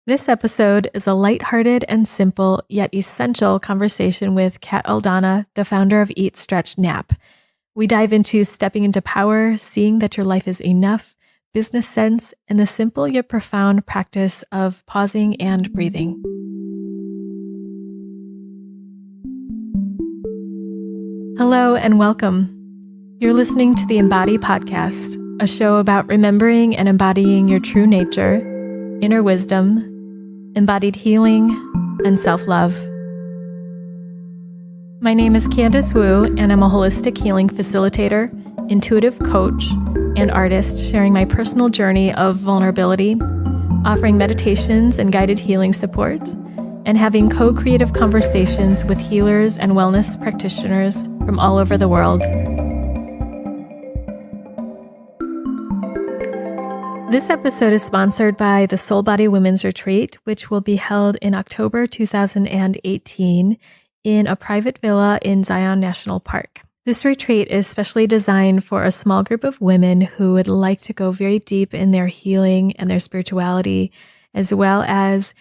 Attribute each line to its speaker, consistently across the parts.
Speaker 1: This episode is a lighthearted and simple yet essential conversation with Cat Aldana, the founder of Eat, Stretch, Nap. We dive into stepping into power, seeing that your life is enough, business sense, and the simple yet profound practice of pausing and breathing. Hello and welcome. You're listening to the Embody Podcast, a show about remembering and embodying your true nature, inner wisdom, embodied healing, and self-love. My name is Candice Wu, and I'm a holistic healing facilitator, intuitive coach, and artist sharing my personal journey of vulnerability, offering meditations and guided healing support, and having co-creative conversations with healers and wellness practitioners from all over the world. This episode is sponsored by the Soul Body Women's Retreat, which will be held in October 2018 in a private villa in Zion National Park. This retreat is specially designed for a small group of women who would like to go very deep in their healing and their spirituality, as well as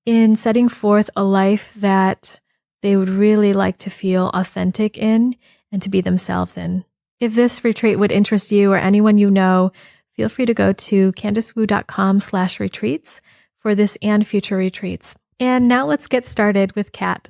Speaker 1: in setting forth a life that they would really like to feel authentic in and to be themselves in. If this retreat would interest you or anyone you know, feel free to go to candicewu.com/retreats for this and future retreats. And now let's get started with Cat.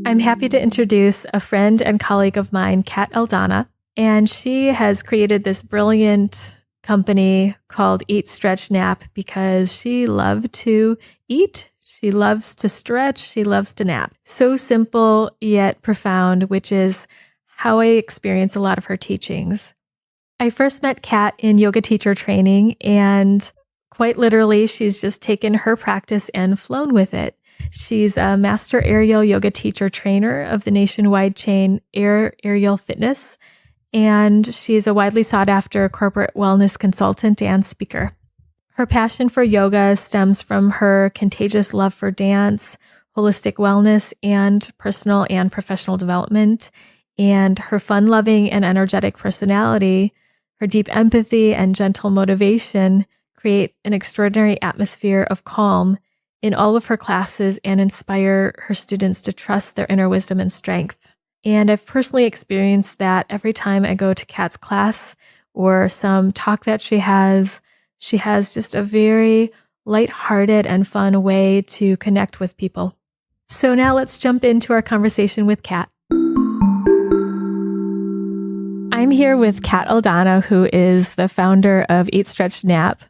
Speaker 1: I'm happy to introduce a friend and colleague of mine, Cat Aldana, and she has created this brilliant company called Eat, Stretch, Nap because she loves to eat, she loves to stretch, she loves to nap. So simple yet profound, which is how I experience a lot of her teachings. I first met Cat in yoga teacher training, and quite literally, she's just taken her practice and flown with it. She's a master aerial yoga teacher trainer of the nationwide chain Aerial Fitness, and she's a widely sought after corporate wellness consultant and speaker. Her passion for yoga stems from her contagious love for dance, holistic wellness, and personal and professional development, and her fun-loving and energetic personality. Her deep empathy and gentle motivation create an extraordinary atmosphere of calm in all of her classes and inspire her students to trust their inner wisdom and strength. And I've personally experienced that every time I go to Kat's class or some talk that she has just a very lighthearted and fun way to connect with people. So now let's jump into our conversation with Cat. I'm here with Cat Aldana, who is the founder of Eat, Stretch, Nap.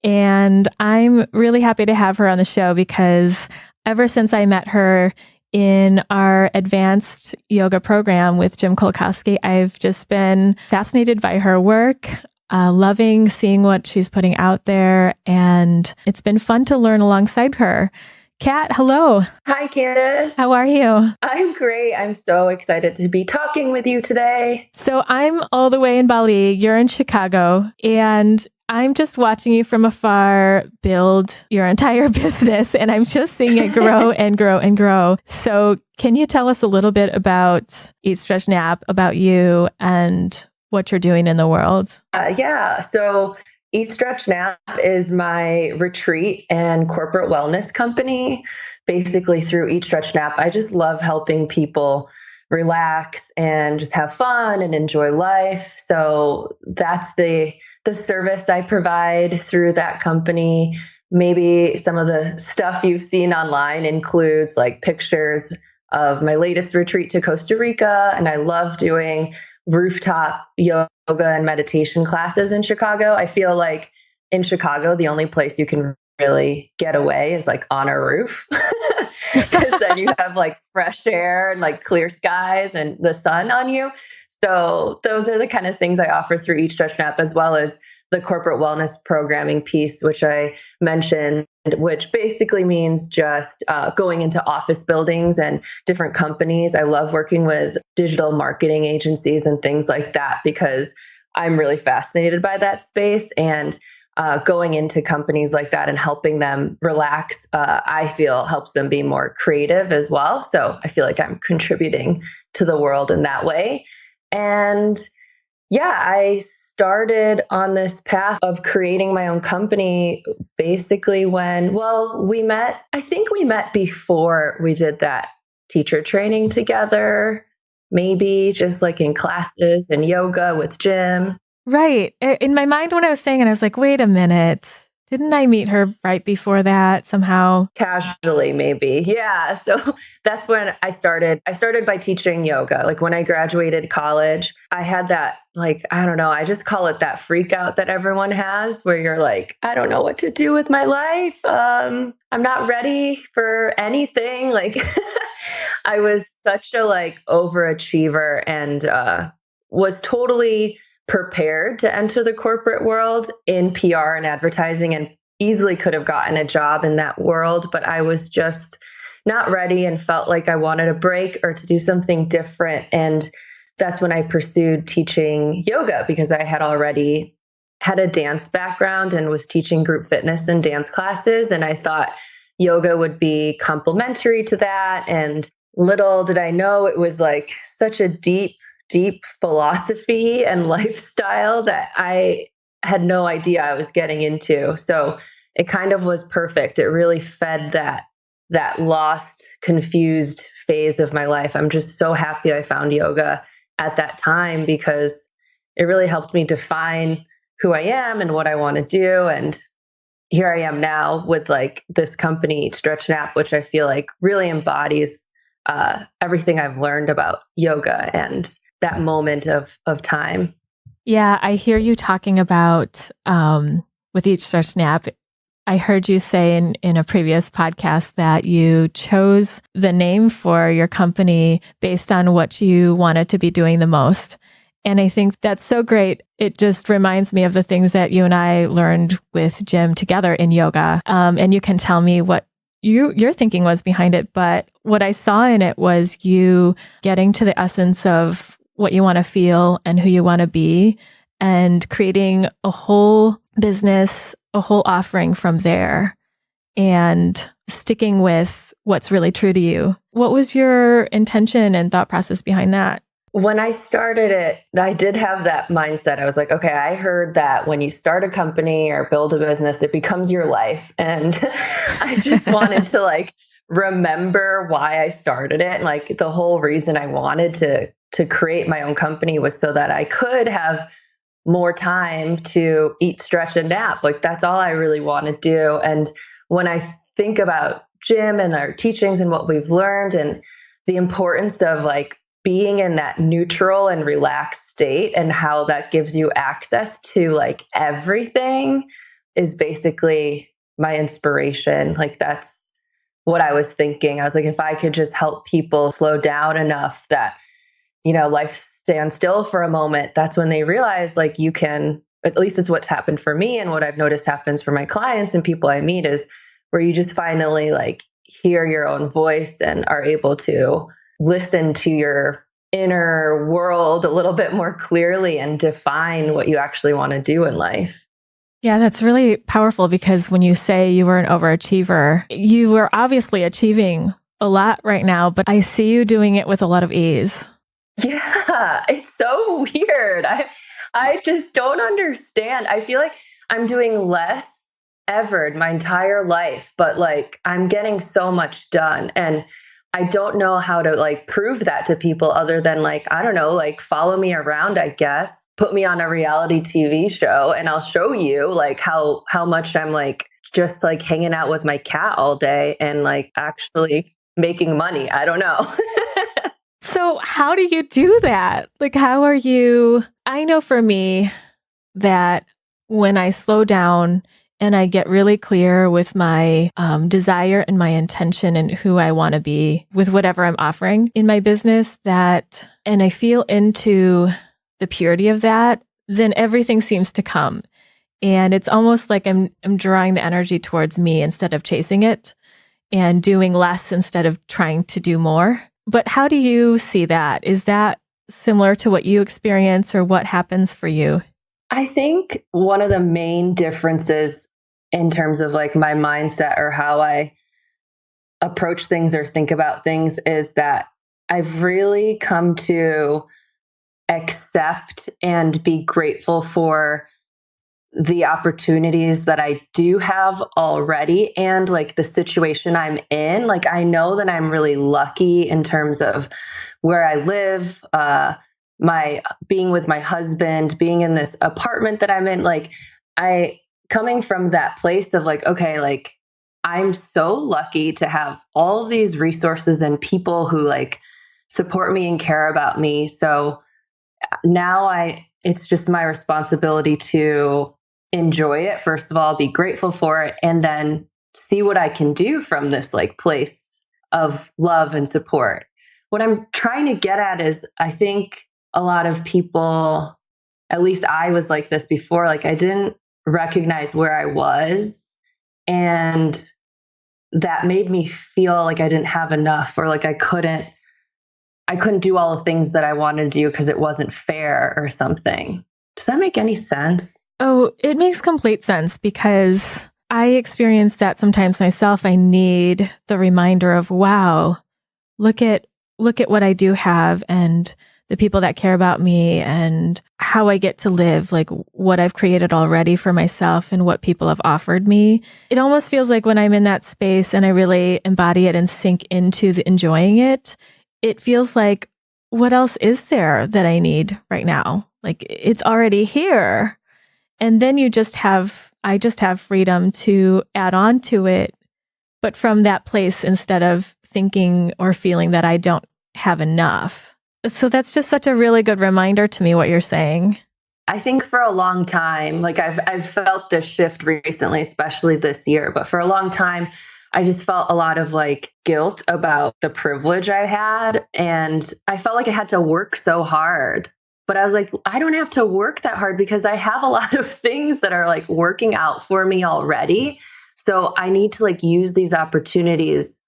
Speaker 1: And I'm really happy to have her on the show because ever since I met her in our advanced yoga program with Jim Kolkowski, I've just been fascinated by her work, loving seeing what she's putting out there. And it's been fun to learn alongside her. Cat, hello.
Speaker 2: Hi, Candice.
Speaker 1: How are you?
Speaker 2: I'm great. I'm so excited to be talking with you today.
Speaker 1: So I'm all the way in Bali. You're in Chicago. And I'm just watching you from afar build your entire business. And I'm just seeing it grow and grow and grow. So can you tell us a little bit about Eat, Stretch, Nap, about you and what you're doing in the world?
Speaker 2: So Eat, Stretch, Nap is my retreat and corporate wellness company. Basically, through Eat, Stretch, Nap, I just love helping people relax and just have fun and enjoy life. So that's the service I provide through that company. Maybe some of the stuff you've seen online includes like pictures of my latest retreat to Costa Rica, and I love doing rooftop yoga and meditation classes in Chicago. I feel like in Chicago, the only place you can really get away is like on a roof because then you have like fresh air and like clear skies and the sun on you. So those are the kind of things I offer through Eat, Stretch, Nap, as well as the corporate wellness programming piece, which I mentioned, which basically means just going into office buildings and different companies. I love working with digital marketing agencies and things like that because I'm really fascinated by that space. And going into companies like that and helping them relax, I feel helps them be more creative as well. So I feel like I'm contributing to the world in that way. And Yeah, I started on this path of creating my own company basically when, well, we met, I think we met before we did that teacher training together, maybe just like in classes and yoga with Jim.
Speaker 1: Right. In my mind, when I was saying it, I was like, wait a minute. Didn't I meet her right before that somehow?
Speaker 2: Casually, maybe. Yeah. So that's when I started. I started by teaching yoga. Like when I graduated college, I had that, like, I don't know, I just call it that freak out that everyone has where you're like, I don't know what to do with my life. I'm not ready for anything. Like I was such a like overachiever and was totally prepared to enter the corporate world in PR and advertising and easily could have gotten a job in that world, but I was just not ready and felt like I wanted a break or to do something different. And that's when I pursued teaching yoga because I had already had a dance background and was teaching group fitness and dance classes. And I thought yoga would be complementary to that. And little did I know it was like such a deep philosophy and lifestyle that I had no idea I was getting into. So it kind of was perfect. It really fed that lost, confused phase of my life. I'm just so happy I found yoga at that time because it really helped me define who I am and what I want to do. And here I am now with like this company, Stretch Nap, which I feel like really embodies everything I've learned about yoga and that moment of time.
Speaker 1: Yeah, I hear you talking about with each Stretch Nap. I heard you say in a previous podcast that you chose the name for your company based on what you wanted to be doing the most. And I think that's so great. It just reminds me of the things that you and I learned with Jim together in yoga. And you can tell me what your thinking was behind it. But what I saw in it was you getting to the essence of what you want to feel and who you want to be and creating a whole business, a whole offering from there and sticking with what's really true to you. What was your intention and thought process behind that?
Speaker 2: When I started it, I did have that mindset. I was like, okay, I heard that when you start a company or build a business, it becomes your life. And I just wanted to like remember why I started it. And like the whole reason I wanted to create my own company was so that I could have more time to eat, stretch, and nap. Like that's all I really want to do. And when I think about Jim and our teachings and what we've learned and the importance of like being in that neutral and relaxed state and how that gives you access to like everything is basically my inspiration. Like that's what I was thinking. I was like, if I could just help people slow down enough that, you know, life stands still for a moment, that's when they realize like you can, at least it's what's happened for me and what I've noticed happens for my clients and people I meet is where you just finally like hear your own voice and are able to listen to your inner world a little bit more clearly and define what you actually want to do in life.
Speaker 1: Yeah, that's really powerful because when you say you were an overachiever, you were obviously achieving a lot right now, but I see you doing it with a lot of ease.
Speaker 2: Yeah, it's so weird. I just don't understand. I feel like I'm doing less ever in my entire life, but like I'm getting so much done. And I don't know how to like prove that to people other than like, I don't know, like follow me around, I guess, put me on a reality TV show and I'll show you like how much I'm like just like hanging out with my cat all day and like actually making money. I don't know.
Speaker 1: So how do you do that? Like, how are you? I know for me that when I slow down and I get really clear with my desire and my intention and who I want to be with whatever I'm offering in my business, that, and I feel into the purity of that, then everything seems to come. And it's almost like I'm drawing the energy towards me instead of chasing it and doing less instead of trying to do more. But how do you see that? Is that similar to what you experience or what happens for you?
Speaker 2: I think one of the main differences in terms of like my mindset or how I approach things or think about things is that I've really come to accept and be grateful for the opportunities that I do have already and like the situation I'm in. Like, I know that I'm really lucky in terms of where I live, my being with my husband, being in this apartment that I'm in. Like, I coming from that place of like, okay, like I'm so lucky to have all of these resources and people who like support me and care about me. So now it's just my responsibility to enjoy it. First of all, be grateful for it, and then see what I can do from this like place of love and support. What I'm trying to get at is I think a lot of people, at least I was like this before, like I didn't recognize where I was, and that made me feel like I didn't have enough, or like I couldn't do all the things that I wanted to do because it wasn't fair or something. Does that make any sense?
Speaker 1: Oh, it makes complete sense, because I experience that sometimes myself. I need the reminder of, wow, look at what I do have, and the people that care about me, and how I get to live, like what I've created already for myself and what people have offered me. It almost feels like when I'm in that space and I really embody it and sink into the enjoying it, it feels like, what else is there that I need right now? Like, it's already here. And then I just have freedom to add on to it, but from that place, instead of thinking or feeling that I don't have enough. So that's just such a really good reminder to me, what you're saying.
Speaker 2: I think for a long time, like I've felt this shift recently, especially this year, but for a long time, I just felt a lot of like guilt about the privilege I had. And I felt like I had to work so hard. But I was like, I don't have to work that hard because I have a lot of things that are like working out for me already. So I need to like use these opportunities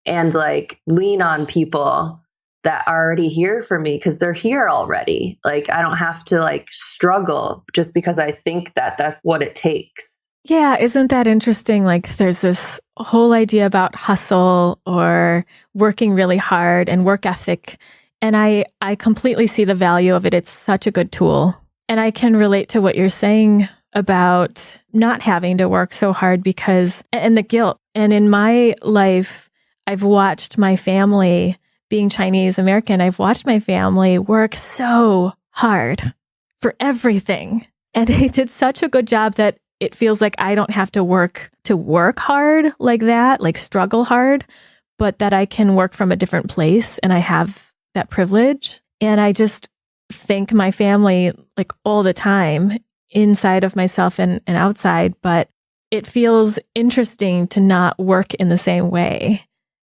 Speaker 2: and like lean on people that are already here for me because they're here already. Like, I don't have to like struggle just because I think that that's what it takes.
Speaker 1: Yeah, isn't that interesting? Like, there's this whole idea about hustle or working really hard and work ethic. And I completely see the value of it. It's such a good tool. And I can relate to what you're saying about not having to work so hard and the guilt. And in my life, I've watched my family, being Chinese American, I've watched my family work so hard for everything. And they did such a good job that it feels like I don't have to work hard like that, like struggle hard, but that I can work from a different place, and I have that privilege. And I just thank my family like all the time, inside of myself and outside. But it feels interesting to not work in the same way.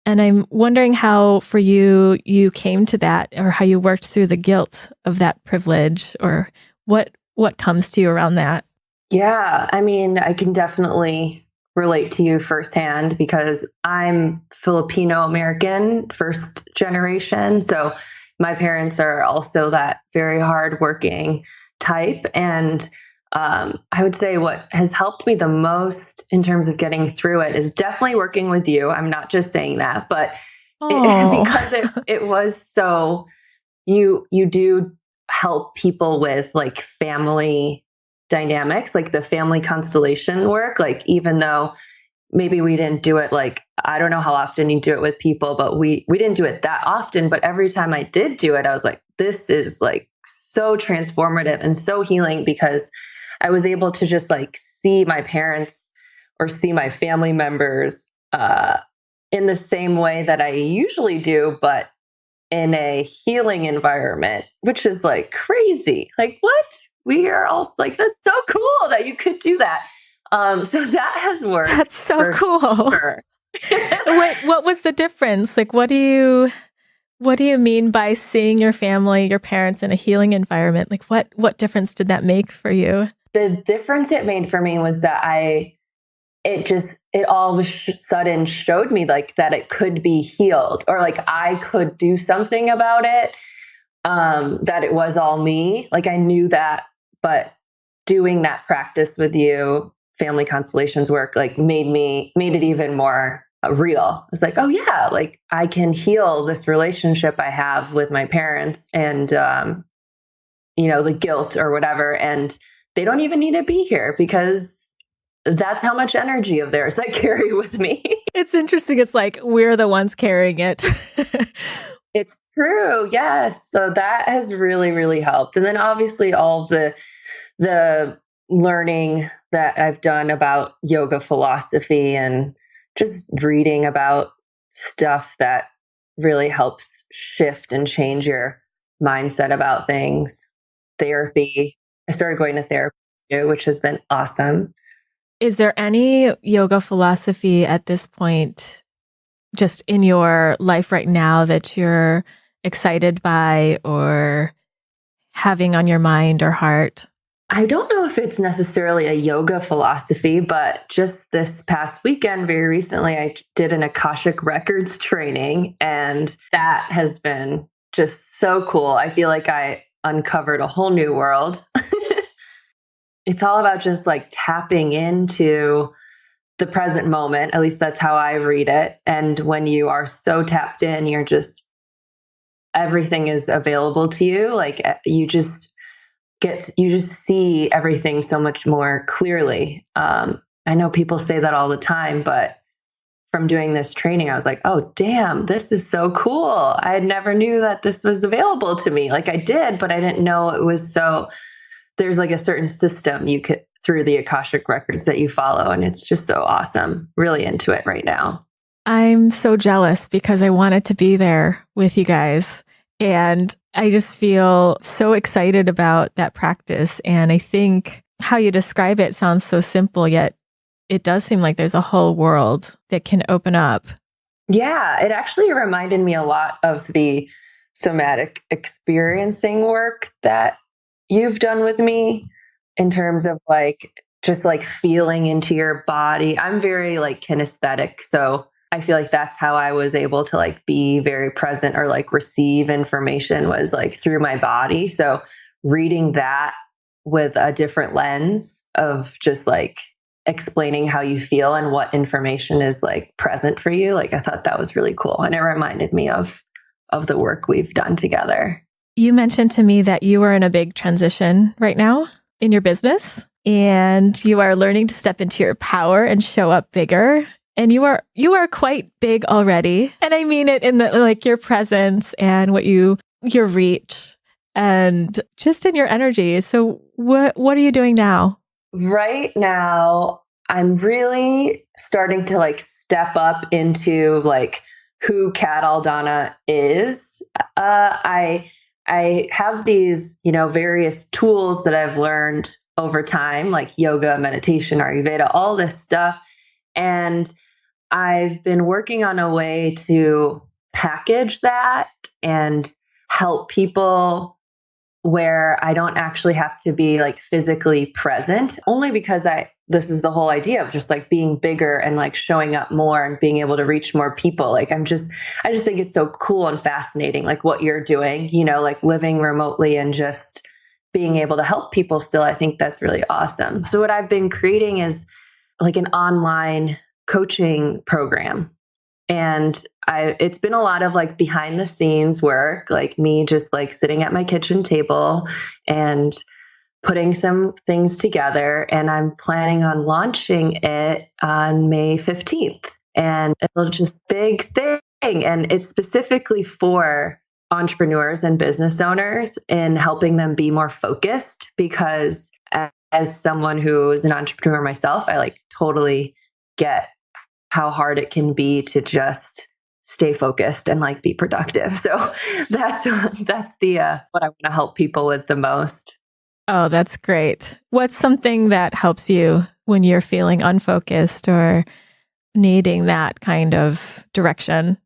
Speaker 1: And I'm wondering how for you came to that, or how you worked through the guilt of that privilege, or what comes to you around that.
Speaker 2: Yeah, I mean, I can definitely relate to you firsthand because I'm Filipino-American, first generation. So my parents are also that very hardworking type. And I would say what has helped me the most in terms of getting through it is definitely working with you. I'm not just saying that, but because it was so, you do help people with like family dynamics, like the family constellation work. Like, even though maybe we didn't do it, like, I don't know how often you do it with people, but we didn't do it that often. But every time I did do it, I was like, this is like so transformative and so healing, because I was able to just like see my parents or see my family members in the same way that I usually do, but in a healing environment, which is like crazy. Like, what? We are all like, that's so cool that you could do that. So that has worked.
Speaker 1: That's so cool.
Speaker 2: Sure.
Speaker 1: What was the difference? Like, what do you mean by seeing your family, your parents in a healing environment? Like, what difference did that make for you?
Speaker 2: The difference it made for me was that it all of a sudden showed me like that it could be healed, or like I could do something about it. That it was all me. Like, I knew that, but doing that practice with you, family constellations work, like made it even more real. It's like, oh yeah, like I can heal this relationship I have with my parents. And the guilt or whatever. And they don't even need to be here because that's how much energy of theirs I carry with me.
Speaker 1: It's interesting. It's like we're the ones carrying it.
Speaker 2: It's true. Yes. So that has really, really helped. And then obviously all the learning that I've done about yoga philosophy and just reading about stuff that really helps shift and change your mindset about things. Therapy. I started going to therapy too, which has been awesome.
Speaker 1: Is there any yoga philosophy at this point, just in your life right now, that you're excited by or having on your mind or heart?
Speaker 2: I don't know if it's necessarily a yoga philosophy, but just this past weekend, very recently, I did an Akashic Records training, and that has been just so cool. I feel like I uncovered a whole new world. It's all about just like tapping into the present moment. At least that's how I read it. And when you are so tapped in, you're just, everything is available to you. Like you just see everything so much more clearly. I know people say that all the time, but from doing this training, I was like, oh, damn, this is so cool. I never knew that this was available to me. Like I did, but I didn't know it was so, there's like a certain system you could through the Akashic Records that you follow. And it's just so awesome. Really into it right now.
Speaker 1: I'm so jealous because I wanted to be there with you guys. And I just feel so excited about that practice. And I think how you describe it sounds so simple, yet it does seem like there's a whole world that can open up.
Speaker 2: Yeah, it actually reminded me a lot of the somatic experiencing work that you've done with me in terms of like, just like feeling into your body. I'm very like kinesthetic. So I feel like that's how I was able to like be very present or like receive information was like through my body. So reading that with a different lens of just like explaining how you feel and what information is like present for you. Like I thought that was really cool. And it reminded me of the work we've done together.
Speaker 1: You mentioned to me that you are in a big transition right now in your business and you are learning to step into your power and show up bigger. And you are quite big already. And I mean it in the like your presence and your reach and just in your energy. So what are you doing now?
Speaker 2: Right now, I'm really starting to like step up into like who Cat Aldana is. I have these, various tools that I've learned over time, like yoga, meditation, Ayurveda, all this stuff. And I've been working on a way to package that and help people where I don't actually have to be like physically present, only because this is the whole idea of just like being bigger and like showing up more and being able to reach more people. Like I just think it's so cool and fascinating, like what you're doing, like living remotely and just being able to help people still. I think that's really awesome. So what I've been creating is like an online coaching program. And it's been a lot of like behind the scenes work, like me just like sitting at my kitchen table and putting some things together. And I'm planning on launching it on May 15th. And it'll just big thing. And it's specifically for entrepreneurs and business owners in helping them be more focused, because as someone who is an entrepreneur myself, I like totally get how hard it can be to just stay focused and like be productive. So that's the what I want to help people with the most.
Speaker 1: Oh, that's great. What's something that helps you when you're feeling unfocused or needing that kind of direction?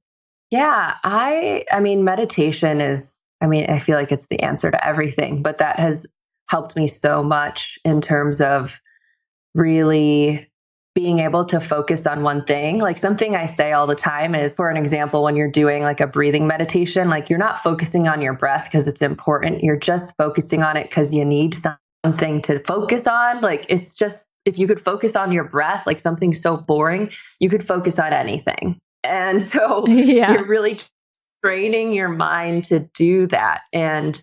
Speaker 2: Yeah, I mean, meditation is, I feel like it's the answer to everything, but that has helped me so much in terms of really being able to focus on one thing. Like something I say all the time is, for an example, when you're doing like a breathing meditation, like you're not focusing on your breath because it's important. You're just focusing on it because you need something to focus on. Like it's just, if you could focus on your breath, like something so boring, you could focus on anything. And so you're really training your mind to do that. And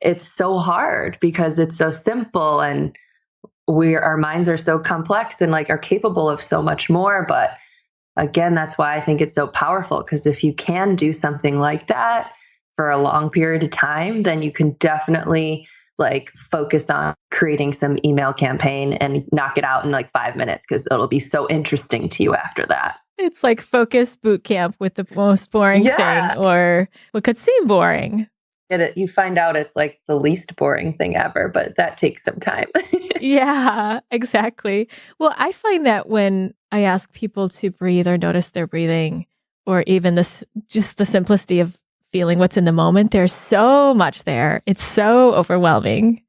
Speaker 2: it's so hard because it's so simple, and our minds are so complex and like are capable of so much more. But again, that's why I think it's so powerful, because if you can do something like that for a long period of time, then you can definitely like focus on creating some email campaign and knock it out in like 5 minutes, because it'll be so interesting to you after that.
Speaker 1: It's like focus Bootcamp with the most boring thing, or what could seem boring.
Speaker 2: You find out it's like the least boring thing ever, but that takes some time.
Speaker 1: Yeah, exactly. Well, I find that when I ask people to breathe or notice their breathing, or even just the simplicity of feeling what's in the moment, there's so much there. It's so overwhelming.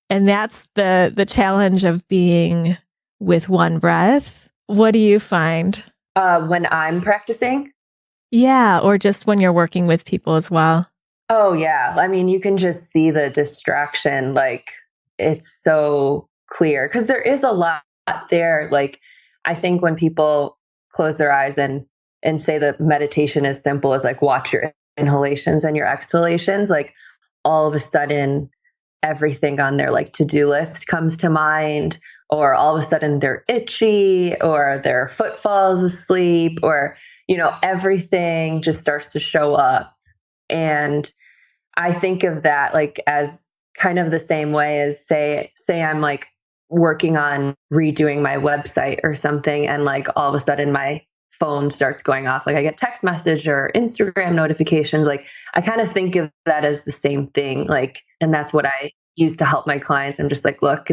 Speaker 1: And that's the challenge of being with one breath. What do you find?
Speaker 2: When I'm practicing?
Speaker 1: Yeah, or just when you're working with people as well.
Speaker 2: Oh, yeah. I mean, you can just see the distraction. Like, it's so clear because there is a lot there. Like, I think when people close their eyes and say that meditation is simple as like watch your inhalations and your exhalations, like all of a sudden everything on their like to-do list comes to mind, or all of a sudden they're itchy, or their foot falls asleep, or, everything just starts to show up. And I think of that like as kind of the same way as say I'm like working on redoing my website or something, and like all of a sudden my phone starts going off. Like I get text message or Instagram notifications. Like I kind of think of that as the same thing. Like, and that's what I use to help my clients. I'm just like, look,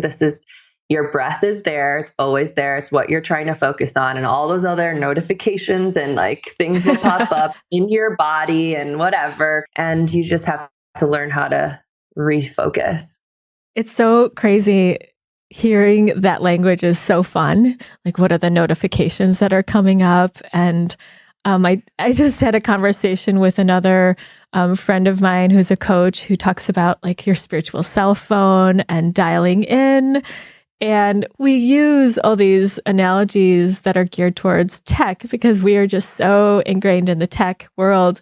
Speaker 2: your breath is there. It's always there. It's what you're trying to focus on. And all those other notifications and like things will pop up in your body and whatever. And you just have to learn how to refocus.
Speaker 1: It's so crazy. Hearing that language is so fun. Like, what are the notifications that are coming up? And I just had a conversation with another friend of mine who's a coach, who talks about like your spiritual cell phone and dialing in. And we use all these analogies that are geared towards tech because we are just so ingrained in the tech world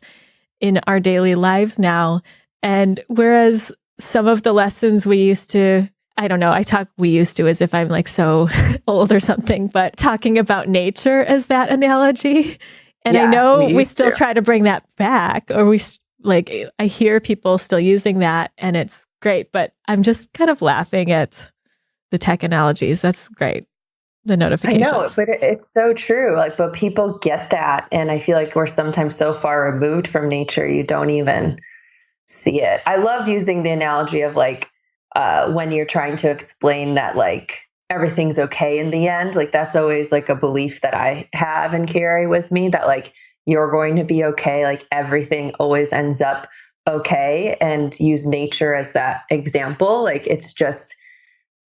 Speaker 1: in our daily lives now. And whereas some of the lessons we used to, I don't know, we used to as if I'm like so old or something, but talking about nature as that analogy. And I know we still try to bring that back, or I hear people still using that, and it's great, but I'm just kind of laughing at the tech analogies. That's great. The notifications.
Speaker 2: I know, but it's so true. Like, but people get that. And I feel like we're sometimes so far removed from nature, you don't even see it. I love using the analogy of like, when you're trying to explain that like everything's okay in the end, like that's always like a belief that I have and carry with me, that like you're going to be okay. Like everything always ends up okay. And use nature as that example. Like it's just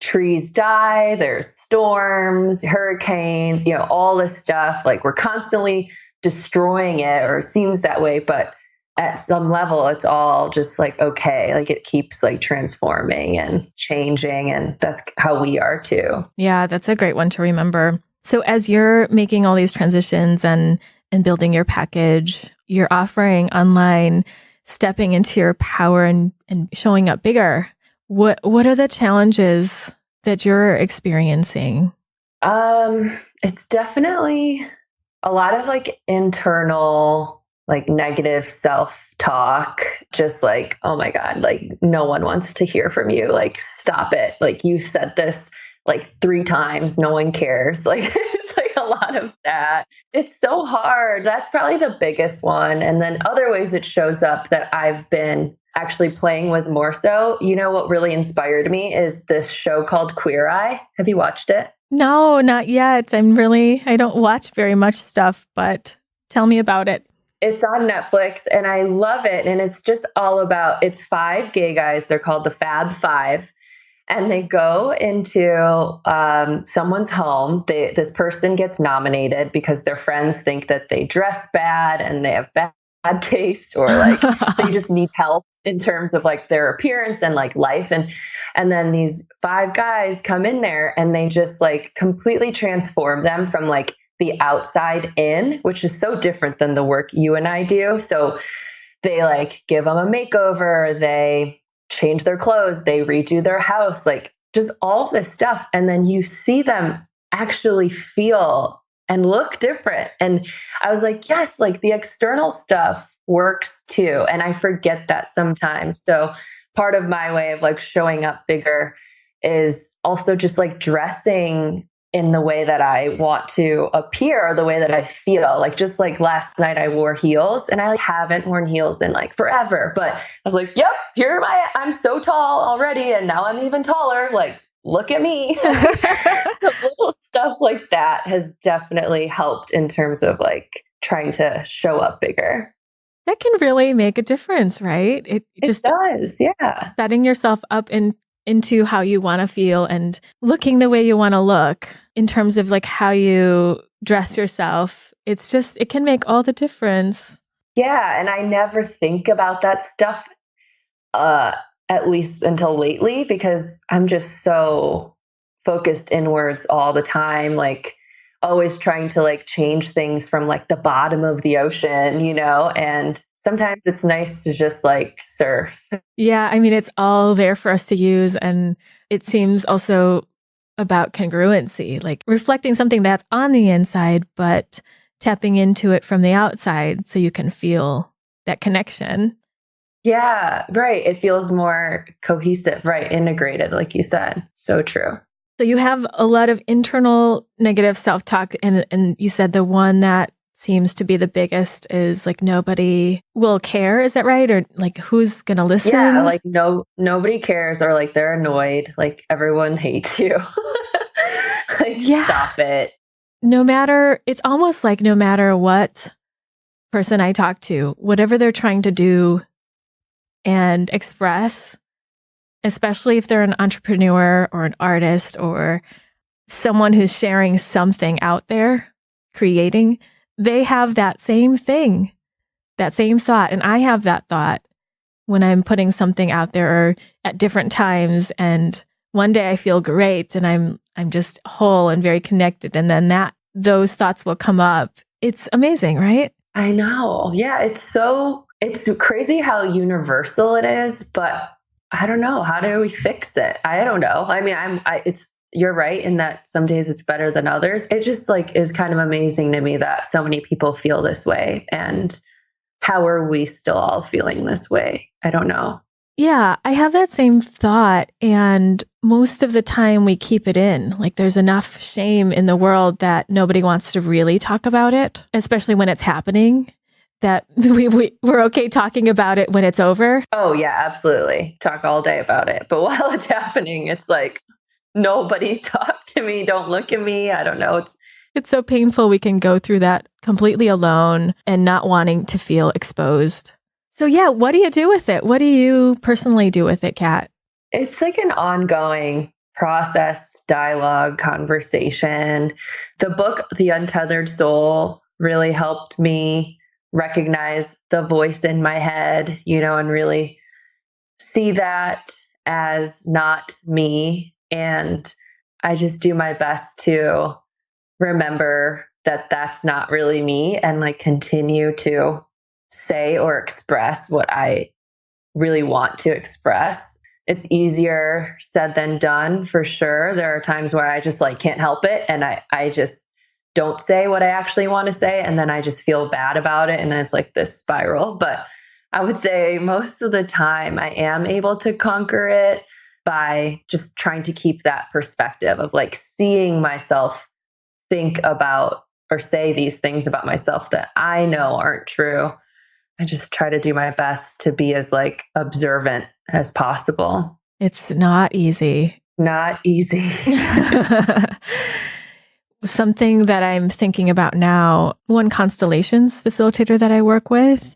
Speaker 2: trees die, there's storms, hurricanes, all this stuff. Like we're constantly destroying it, or it seems that way. But at some level, it's all just like, okay, like it keeps like transforming and changing. And that's how we are too.
Speaker 1: Yeah, that's a great one to remember. So as you're making all these transitions and building your package, you're offering online, stepping into your power and showing up bigger. What are the challenges that you're experiencing?
Speaker 2: It's definitely a lot of like internal, like negative self-talk, just like, oh my God, like no one wants to hear from you. Like, stop it. Like you've said this like 3 times, no one cares. Like it's like a lot of that. It's so hard. That's probably the biggest one. And then other ways it shows up that I've been actually playing with more so. What really inspired me is this show called Queer Eye. Have you watched it?
Speaker 1: No, not yet. I don't watch very much stuff, but tell me about it.
Speaker 2: It's on Netflix and I love it. And it's just all about, it's 5 gay guys. They're called the Fab Five. And they go into someone's home. This person gets nominated because their friends think that they dress bad and they have bad taste, or like they just need help in terms of like their appearance and like life. And then these 5 guys come in there and they just like completely transform them from like the outside in, which is so different than the work you and I do. So they like give them a makeover. They change their clothes, they redo their house, like just all this stuff. And then you see them actually feel and look different. And I was like, yes, like the external stuff works too. And I forget that sometimes. So part of my way of like showing up bigger is also just like dressing in the way that I want to appear, or the way that I feel. Like just like last night I wore heels, and I like haven't worn heels in like forever, but I was like, yep, I'm so tall already, and now I'm even taller. Like, look at me. So little stuff like that has definitely helped in terms of like trying to show up bigger.
Speaker 1: That can really make a difference, right? It just
Speaker 2: does. Yeah.
Speaker 1: Setting yourself up into how you want to feel and looking the way you want to look in terms of like how you dress yourself. It can make all the difference.
Speaker 2: Yeah. And I never think about that stuff, at least until lately, because I'm just so focused inwards all the time. Like always trying to like change things from like the bottom of the ocean, and sometimes it's nice to just like surf.
Speaker 1: Yeah. I mean, it's all there for us to use. And it seems also about congruency, like reflecting something that's on the inside, but tapping into it from the outside so you can feel that connection.
Speaker 2: Yeah, right. It feels more cohesive, right? Integrated, like you said. So true.
Speaker 1: So you have a lot of internal negative self-talk, and you said the one that seems to be the biggest is like nobody will care. Is that right? Or like who's going to listen?
Speaker 2: Yeah, like nobody cares, or like they're annoyed, like everyone hates you. Like, stop it.
Speaker 1: It's almost like no matter what person I talk to, whatever they're trying to do and express, especially if they're an entrepreneur or an artist or someone who's sharing something out there, creating, they have that same thing, that same thought. And I have that thought when I'm putting something out there or at different times. And one day I feel great and I'm just whole and very connected. And then those thoughts will come up. It's amazing, right?
Speaker 2: I know. Yeah. It's crazy how universal it is, but I don't know. How do we fix it? I don't know. I mean, you're right in that some days it's better than others. It just like is kind of amazing to me that so many people feel this way. And how are we still all feeling this way? I don't know.
Speaker 1: Yeah, I have that same thought. And most of the time we keep it in. Like there's enough shame in the world that nobody wants to really talk about it, especially when it's happening, that we're okay talking about it when it's over.
Speaker 2: Oh, yeah, absolutely. Talk all day about it. But while it's happening, it's like, nobody talk to me. Don't look at me. I don't know.
Speaker 1: It's so painful. We can go through that completely alone and not wanting to feel exposed. So yeah, what do you do with it? What do you personally do with it, Kat?
Speaker 2: It's like an ongoing process, dialogue, conversation. The book, The Untethered Soul, really helped me recognize the voice in my head, and really see that as not me. And I just do my best to remember that that's not really me, and like continue to say or express what I really want to express. It's easier said than done, for sure. There are times where I just like can't help it, and I just don't say what I actually want to say, and then I just feel bad about it, and then it's like this spiral. But I would say most of the time I am able to conquer it by just trying to keep that perspective of like seeing myself think about or say these things about myself that I know aren't true. I just try to do my best to be as like observant as possible.
Speaker 1: It's not easy.
Speaker 2: Not easy.
Speaker 1: Something that I'm thinking about now, one Constellations facilitator that I work with,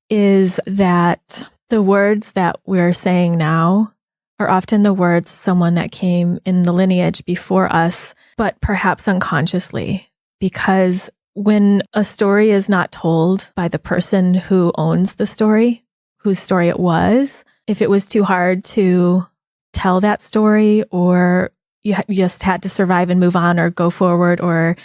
Speaker 1: is that the words that we're saying now are often the words someone that came in the lineage before us, but perhaps unconsciously, because when a story is not told by the person who owns the story, whose story it was, if it was too hard to tell that story, or you just had to survive and move on or go forward or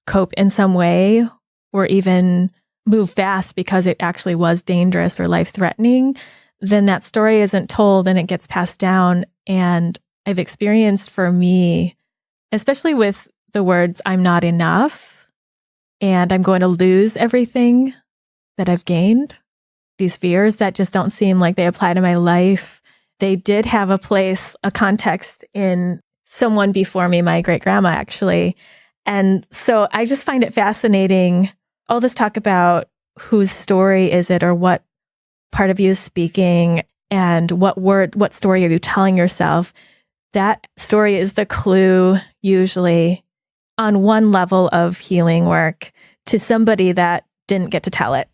Speaker 1: cope in some way, or even move fast because it actually was dangerous or life-threatening, then that story isn't told and it gets passed down. And I've experienced for me, especially with the words, I'm not enough, and I'm going to lose everything that I've gained, these fears that just don't seem like they apply to my life. They did have a place, a context in someone before me, my great grandma, actually. And so I just find it fascinating, all this talk about whose story is it, or what part of you is speaking, and what story are you telling yourself. That story is the clue, usually, on one level of healing work to somebody that didn't get to tell it.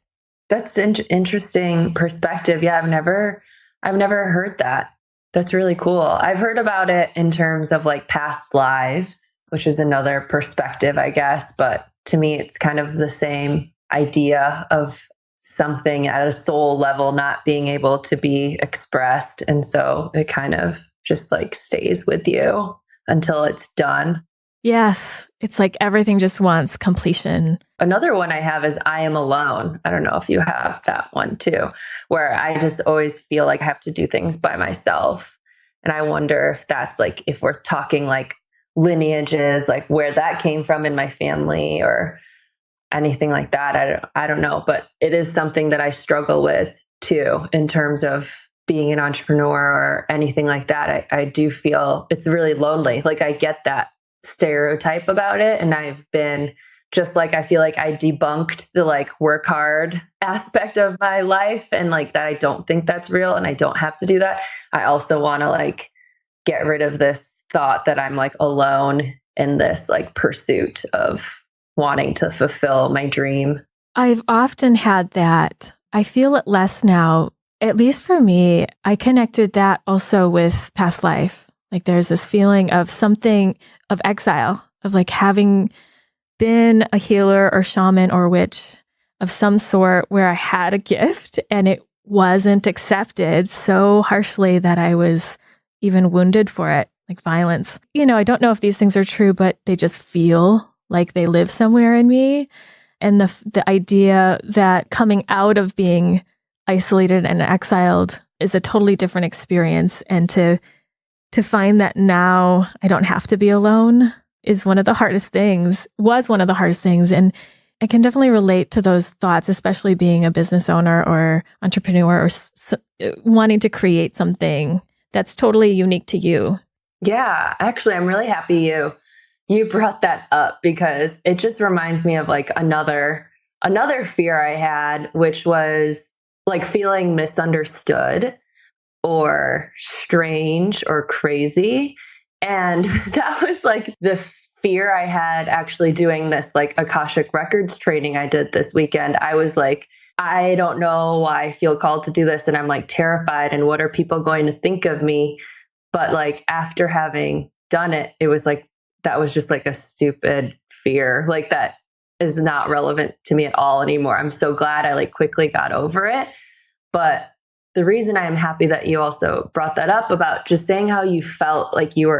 Speaker 2: That's interesting perspective. Yeah, I've never heard that. That's really cool. I've heard about it in terms of like past lives, which is another perspective, I guess. But to me, it's kind of the same idea of something at a soul level not being able to be expressed. And so it kind of just like stays with you until it's done.
Speaker 1: Yes. It's like everything just wants completion.
Speaker 2: Another one I have is I am alone. I don't know if you have that one too, where I just always feel like I have to do things by myself. And I wonder if that's like, if we're talking like lineages, like where that came from in my family or anything like that. I don't know, but it is something that I struggle with too, in terms of being an entrepreneur or anything like that. I do feel it's really lonely. Like I get that stereotype about it. And I've been just like, I feel like I debunked the like work hard aspect of my life, and like that I don't think that's real and I don't have to do that. I also want to like get rid of this thought that I'm like alone in this like pursuit of wanting to fulfill my dream.
Speaker 1: I've often had that. I feel it less now. At least for me, I connected that also with past life. Like there's this feeling of something of exile, of like having been a healer or shaman or witch of some sort where I had a gift and it wasn't accepted so harshly that I was even wounded for it, like violence. You know, I don't know if these things are true, but they just feel like they live somewhere in me. And the idea that coming out of being isolated and exiled is a totally different experience. And to find that now I don't have to be alone is one of the hardest things, was one of the hardest things. And I can definitely relate to those thoughts, especially being a business owner or entrepreneur or wanting to create something that's totally unique to you.
Speaker 2: Yeah, actually, I'm really happy you brought that up, because it just reminds me of like another fear I had, which was like feeling misunderstood or strange or crazy. And that was like the fear I had actually doing this like Akashic Records training I did this weekend. I was like, I don't know why I feel called to do this. And I'm like terrified. And what are people going to think of me? But like after having done it, it was like, that was just like a stupid fear. Like that is not relevant to me at all anymore. I'm so glad I like quickly got over it. But the reason I am happy that you also brought that up about just saying how you felt like you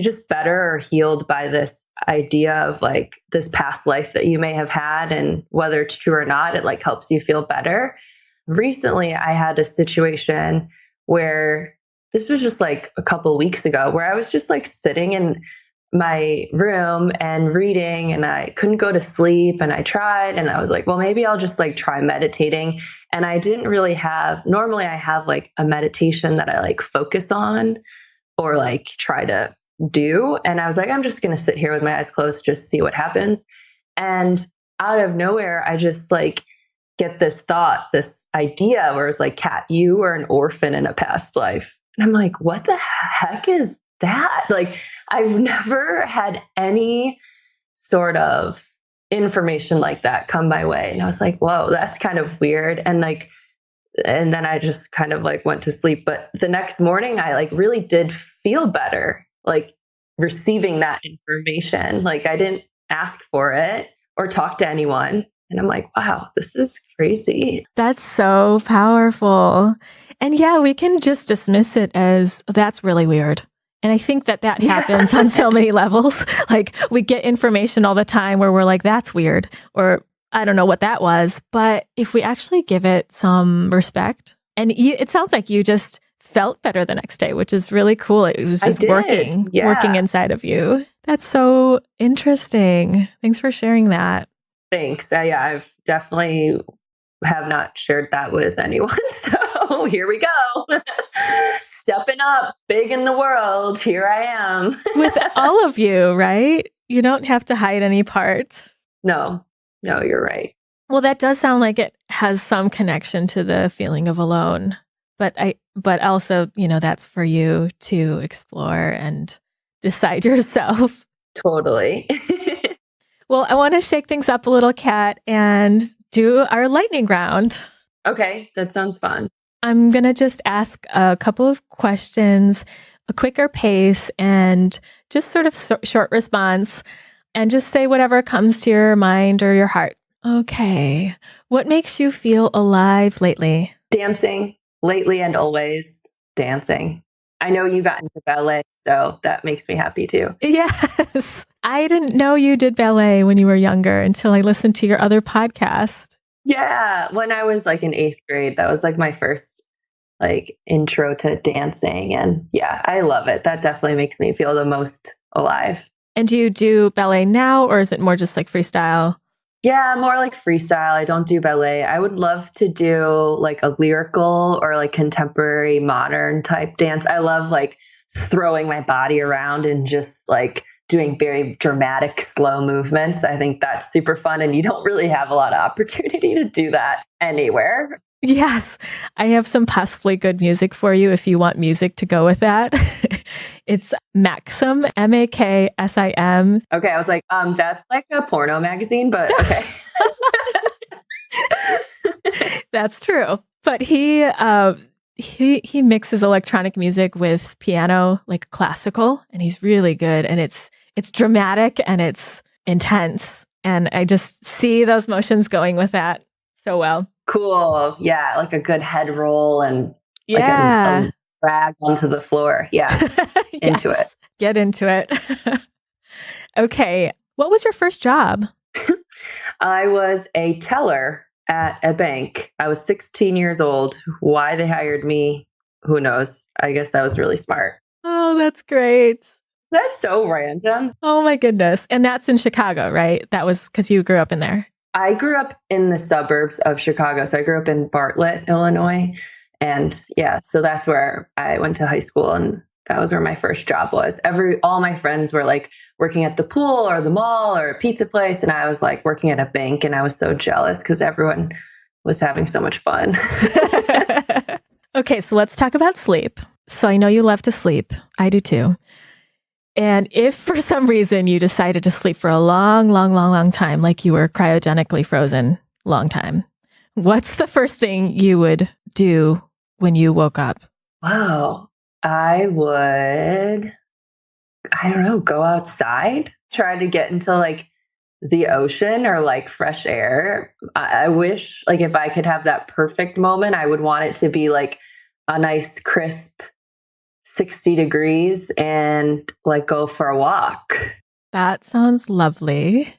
Speaker 2: just better or healed by this idea of like this past life that you may have had, and whether it's true or not, it like helps you feel better. Recently, I had a situation where this was just like a couple weeks ago, where I was just like sitting in my room and reading, and I couldn't go to sleep, and I tried, and I was like, well, maybe I'll just like try meditating. And I didn't really normally I have like a meditation that I like focus on or like try to do. And I was like, I'm just going to sit here with my eyes closed, just see what happens. And out of nowhere, I just like get this thought, this idea where it's like, Cat, you were an orphan in a past life. And I'm like, what the heck is that? Like, I've never had any sort of information like that come my way. And I was like, whoa, that's kind of weird. And then I just kind of like went to sleep. But the next morning I like really did feel better, like receiving that information. Like I didn't ask for it or talk to anyone. And I'm like, wow, this is crazy.
Speaker 1: That's so powerful. And yeah, we can just dismiss it as that's really weird. And I think that happens on so many levels. Like we get information all the time where we're like, that's weird, or I don't know what that was. But if we actually give it some respect And it sounds like you just felt better the next day, which is really cool. It was just working inside of you. That's so interesting. Thanks for sharing that.
Speaker 2: Thanks. Yeah, I've definitely have not shared that with anyone. So here we go. Stepping up big in the world. Here I am.
Speaker 1: With all of you, right? You don't have to hide any part.
Speaker 2: No, you're right.
Speaker 1: Well, that does sound like it has some connection to the feeling of alone. But also, that's for you to explore and decide yourself.
Speaker 2: Totally.
Speaker 1: Well, I want to shake things up a little, Cat, and do our lightning round.
Speaker 2: Okay, that sounds fun.
Speaker 1: I'm going to just ask a couple of questions, a quicker pace, and just sort of short response, and just say whatever comes to your mind or your heart. Okay. What makes you feel alive lately?
Speaker 2: Dancing. Lately and always dancing. I know you got into ballet, so that makes me happy too.
Speaker 1: Yes. I didn't know you did ballet when you were younger until I listened to your other podcast.
Speaker 2: Yeah. When I was like in 8th grade, that was like my first like intro to dancing. And yeah, I love it. That definitely makes me feel the most alive.
Speaker 1: And do you do ballet now, or is it more just like freestyle?
Speaker 2: Yeah, more like freestyle. I don't do ballet. I would love to do like a lyrical or like contemporary modern type dance. I love like throwing my body around and just like doing very dramatic, slow movements. I think that's super fun. And you don't really have a lot of opportunity to do that anywhere.
Speaker 1: Yes. I have some possibly good music for you if you want music to go with that. It's Maksim, Maksim.
Speaker 2: Okay, I was like, that's like a porno magazine, but okay.
Speaker 1: That's true. But he mixes electronic music with piano, like classical, and he's really good. And it's dramatic and it's intense. And I just see those motions going with that so well.
Speaker 2: Cool. Yeah, like a good head roll and like
Speaker 1: a
Speaker 2: drag onto the floor. Yeah. Into it.
Speaker 1: Get into it. Okay. What was your first job?
Speaker 2: I was a teller at a bank. I was 16 years old. Why they hired me, who knows? I guess I was really smart.
Speaker 1: Oh, that's great.
Speaker 2: That's so random.
Speaker 1: Oh my goodness. And that's in Chicago, right? That was because you grew up in there.
Speaker 2: I grew up in the suburbs of Chicago. So I grew up in Bartlett, Illinois. And yeah, so that's where I went to high school. And that was where my first job was. All my friends were like working at the pool or the mall or a pizza place. And I was like working at a bank, and I was so jealous because everyone was having so much fun.
Speaker 1: Okay, so let's talk about sleep. So I know you love to sleep. I do too. And if for some reason you decided to sleep for a long time, like you were cryogenically frozen, long time, what's the first thing you would do when you woke up?
Speaker 2: Wow. I would, I don't know, go outside, try to get into like the ocean or like fresh air. I wish like if I could have that perfect moment, I would want it to be like a nice crisp 60 degrees and like go for a walk.
Speaker 1: That sounds lovely.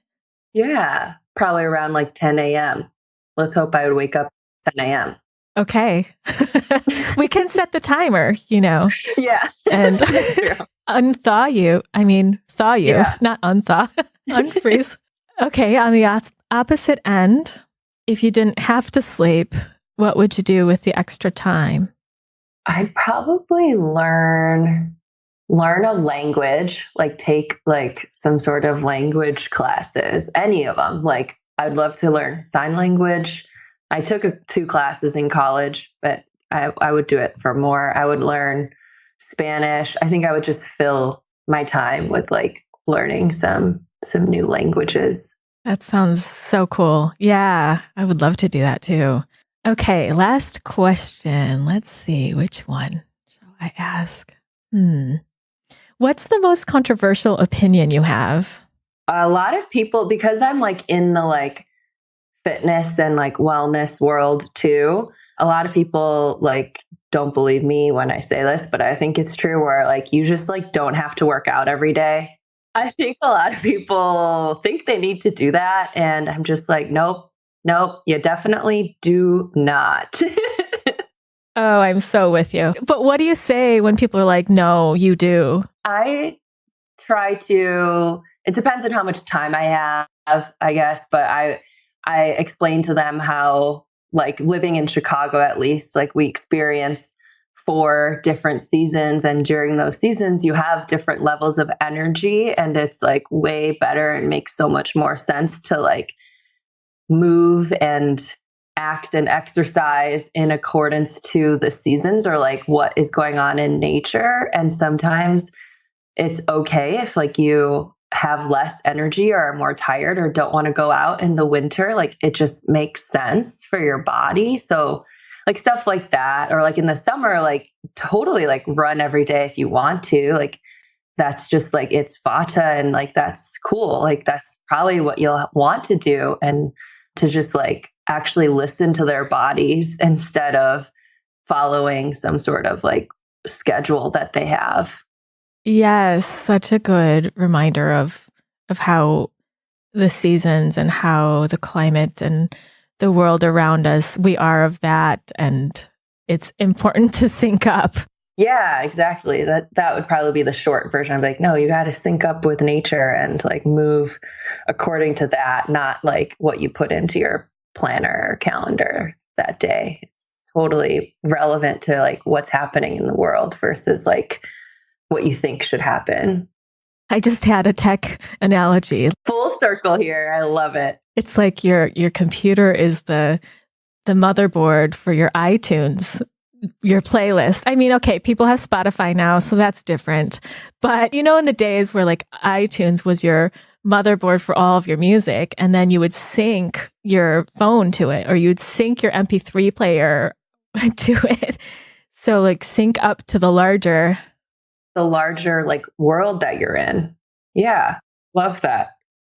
Speaker 2: Yeah, probably around like 10 a.m. Let's hope I would wake up 10 a.m.
Speaker 1: Okay. We can set the timer, Yeah. And unthaw you. I mean, thaw you, not unthaw. Unfreeze. Okay. On the opposite end, if you didn't have to sleep, what would you do with the extra time?
Speaker 2: I'd probably learn a language, like take like some sort of language classes, any of them. Like I'd love to learn sign language. I took 2 classes in college, but I would do it for more. I would learn Spanish. I think I would just fill my time with like learning some new languages.
Speaker 1: That sounds so cool. Yeah, I would love to do that too. Okay, last question. Let's see, which one shall I ask? What's the most controversial opinion you have?
Speaker 2: A lot of people, because I'm like in the like fitness and like wellness world too, a lot of people like don't believe me when I say this, but I think it's true, where like you just like don't have to work out every day. I think a lot of people think they need to do that, and I'm just like, nope, you definitely do not.
Speaker 1: Oh, I'm so with you. But what do you say when people are like, no, you do?
Speaker 2: I try to, it depends on how much time I have, I guess, but I explain to them how, like, living in Chicago, at least, like, we experience 4 different seasons, and during those seasons you have different levels of energy, and it's like way better and makes so much more sense to like move and act and exercise in accordance to the seasons, or like what is going on in nature. And sometimes it's okay if like you have less energy or are more tired or don't want to go out in the winter. Like, it just makes sense for your body. So like stuff like that, or like in the summer, like totally like run every day if you want to. Like, that's just like, it's Vata, and like that's cool. Like, that's probably what you'll want to do, and to just like actually listen to their bodies instead of following some sort of like schedule that they have.
Speaker 1: Yes, such a good reminder of how the seasons and how the climate and the world around us, we are of that, and it's important to sync up.
Speaker 2: Yeah, exactly. That would probably be the short version. I'm like, no, you got to sync up with nature and like move according to that, not like what you put into your planner or calendar that day. It's totally relevant to like what's happening in the world versus like what you think should happen.
Speaker 1: I just had a tech analogy.
Speaker 2: Full circle here. I love it.
Speaker 1: It's like your computer is the motherboard for your iTunes, your playlist. I mean, okay, people have Spotify now, so that's different. But you know, in the days where like iTunes was your motherboard for all of your music, and then you would sync your phone to it, or you'd sync your MP3 player to it. So like sync up to the larger
Speaker 2: like world that you're in. Yeah. Love that.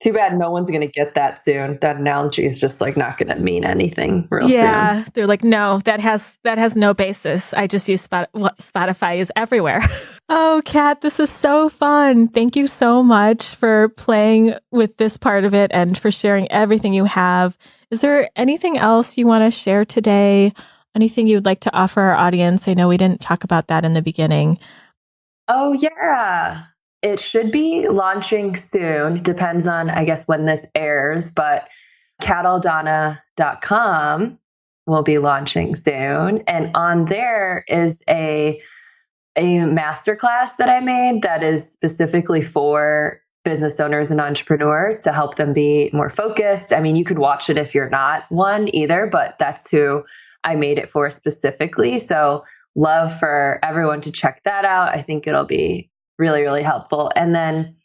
Speaker 2: Too bad no one's going to get that soon. That analogy is just like not going to mean anything real soon.
Speaker 1: Yeah. They're like, no, that has no basis. I just use Spotify is everywhere. Oh, Cat, this is so fun. Thank you so much for playing with this part of it and for sharing everything you have. Is there anything else you want to share today? Anything you'd like to offer our audience? I know we didn't talk about that in the beginning.
Speaker 2: Oh, yeah. It should be launching soon. Depends on, I guess, when this airs, but cataldana.com will be launching soon. And on there is a masterclass that I made that is specifically for business owners and entrepreneurs to help them be more focused. I mean, you could watch it if you're not one either, but that's who I made it for specifically. So love for everyone to check that out. I think it'll be really, really helpful. And then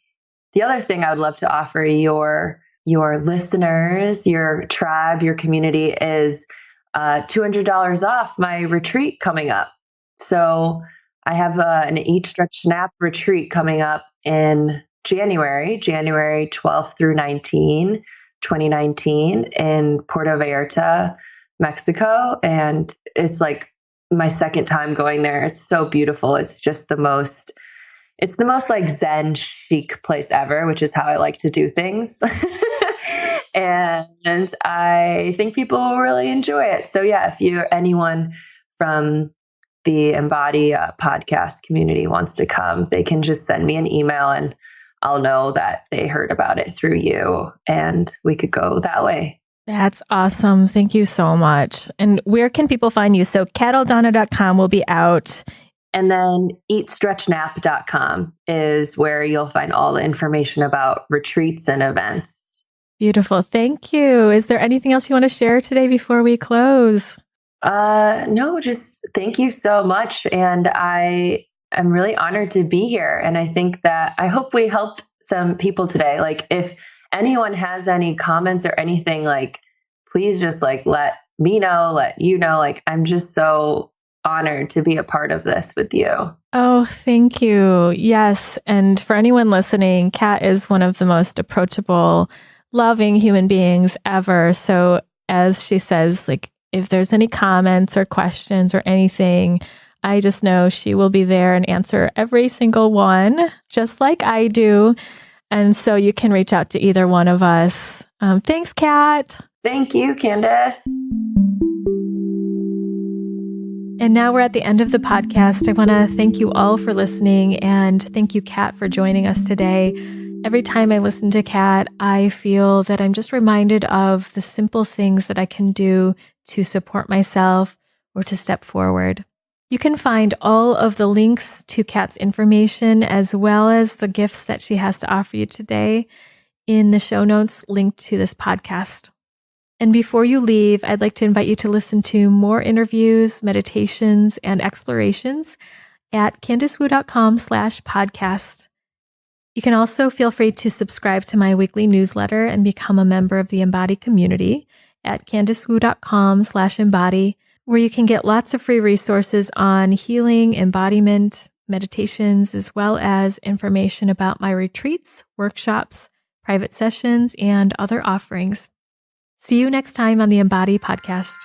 Speaker 2: the other thing I would love to offer your listeners, your tribe, your community is $200 off my retreat coming up. So I have an Eat, Stretch, Nap retreat coming up in January 12th through 19, 2019 in Puerto Vallarta, Mexico. And it's like my second time going there. It's so beautiful. It's just the most like Zen chic place ever, which is how I like to do things. And I think people will really enjoy it. So yeah, if anyone from the Embody podcast community wants to come, they can just send me an email and I'll know that they heard about it through you and we could go that way.
Speaker 1: That's awesome. Thank you so much. And where can people find you? So cataldana.com will be out.
Speaker 2: And then eatstretchnap.com is where you'll find all the information about retreats and events.
Speaker 1: Beautiful. Thank you. Is there anything else you want to share today before we close?
Speaker 2: No, just thank you so much. And I am really honored to be here. And I think that I hope we helped some people today. Like if anyone has any comments or anything, like please just like let me know, let you know, like I'm just so honored to be a part of this with you.
Speaker 1: Oh, thank you. Yes. And for anyone listening, Cat is one of the most approachable, loving human beings ever. So as she says, like if there's any comments or questions or anything, I just know she will be there and answer every single one, just like I do. And so you can reach out to either one of us. Thanks, Cat.
Speaker 2: Thank you, Candice.
Speaker 1: And now we're at the end of the podcast. I want to thank you all for listening, and thank you, Cat, for joining us today. Every time I listen to Cat, I feel that I'm just reminded of the simple things that I can do to support myself or to step forward. You can find all of the links to Cat's information as well as the gifts that she has to offer you today in the show notes linked to this podcast. And before you leave, I'd like to invite you to listen to more interviews, meditations, and explorations at CandiceWoo.com/podcast. You can also feel free to subscribe to my weekly newsletter and become a member of the Embody community at CandiceWoo.com/embody, where you can get lots of free resources on healing, embodiment, meditations, as well as information about my retreats, workshops, private sessions, and other offerings. See you next time on the Embody podcast.